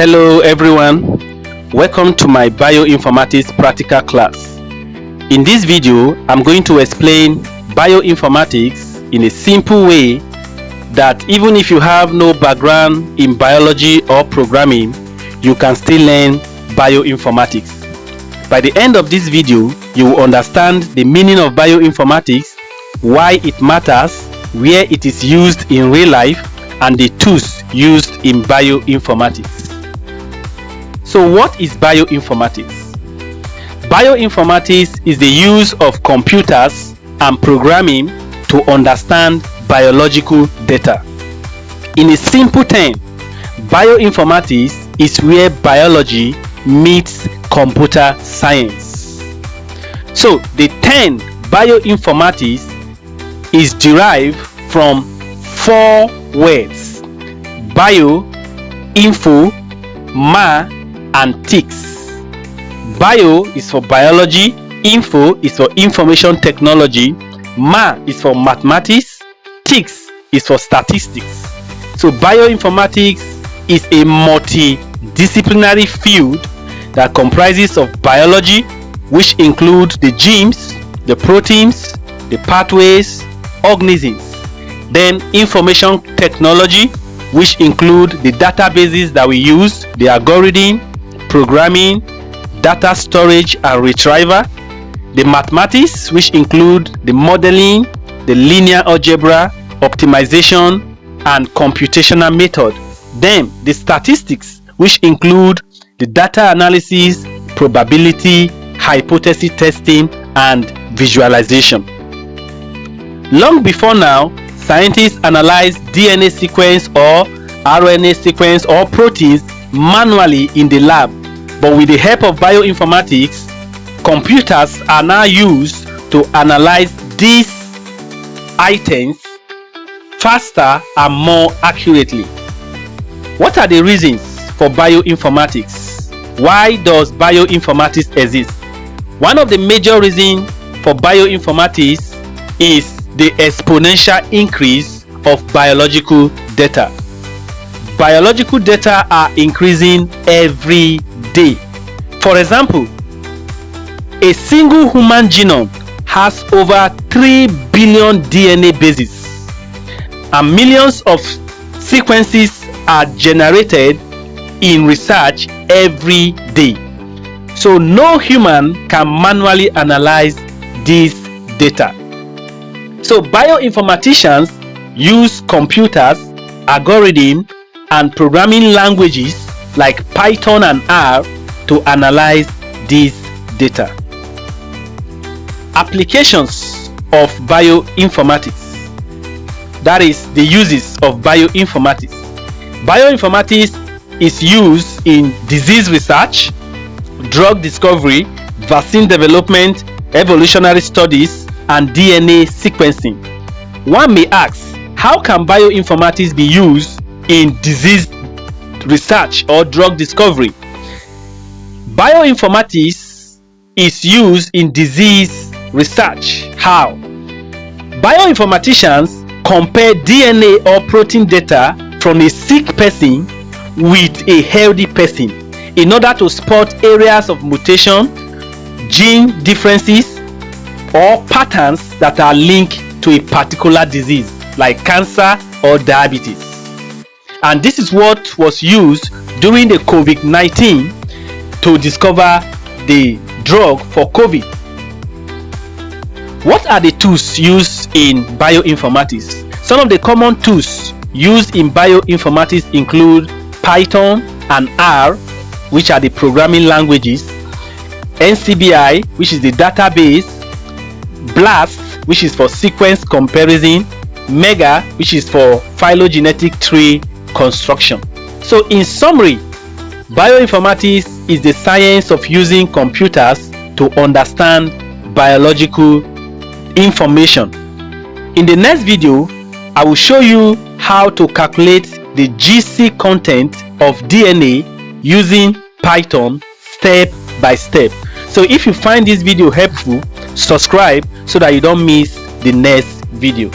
Hello everyone, welcome to my Bioinformatics practical class. In this video, I'm going to explain bioinformatics in a simple way that even if you have no background in biology or programming, you can still learn bioinformatics. By the end of this video, you will understand the meaning of bioinformatics, why it matters, where it is used in real life, and the tools used in bioinformatics. So what is bioinformatics? Bioinformatics is the use of computers and programming to understand biological data. In a simple term, bioinformatics is where biology meets computer science. So the term bioinformatics is derived from four words: bio, info, ma, and ticks. Bio is for biology, info is for information technology, ma is for mathematics, ticks is for statistics. So bioinformatics is a multidisciplinary field that comprises of biology, which include the genes, the proteins, the pathways, organisms. Then information technology, which include the databases that we use, the algorithm, programming, data storage and retrieval. The mathematics, which include the modeling, the linear algebra, optimization, and computational method. Then the statistics, which include the data analysis, probability, hypothesis testing, and visualization. Long before now, scientists analyzed DNA sequence or RNA sequence or proteins manually in the lab, but with the help of bioinformatics, computers are now used to analyze these items faster and more accurately. What are the reasons for bioinformatics? Why does bioinformatics exist? One of the major reasons for bioinformatics is the exponential increase of biological data. Biological data are increasing every day. For example, a single human genome has over 3 billion DNA bases, and millions of sequences are generated in research every day. So no human can manually analyze this data. So bioinformaticians use computers, algorithms, and programming languages like Python and R to analyze this data. Applications of bioinformatics, that is the uses of bioinformatics. Bioinformatics is used in disease research, drug discovery, vaccine development, evolutionary studies, and DNA sequencing. One may ask, how can bioinformatics be used in disease research or drug discovery? Bioinformatics is used in disease research. How? Bioinformaticians compare DNA or protein data from a sick person with a healthy person in order to spot areas of mutation, gene differences, or patterns that are linked to a particular disease like cancer or diabetes. And this is what was used during the COVID-19 to discover the drug for COVID. What are the tools used in bioinformatics? Some of the common tools used in bioinformatics include Python and R, which are the programming languages, NCBI, which is the database, BLAST, which is for sequence comparison, MEGA, which is for phylogenetic tree construction. So in summary, bioinformatics is the science of using computers to understand biological information. In the next video, I will show you how to calculate the GC content of DNA using Python step by step. So if you find this video helpful, subscribe so that you don't miss the next video.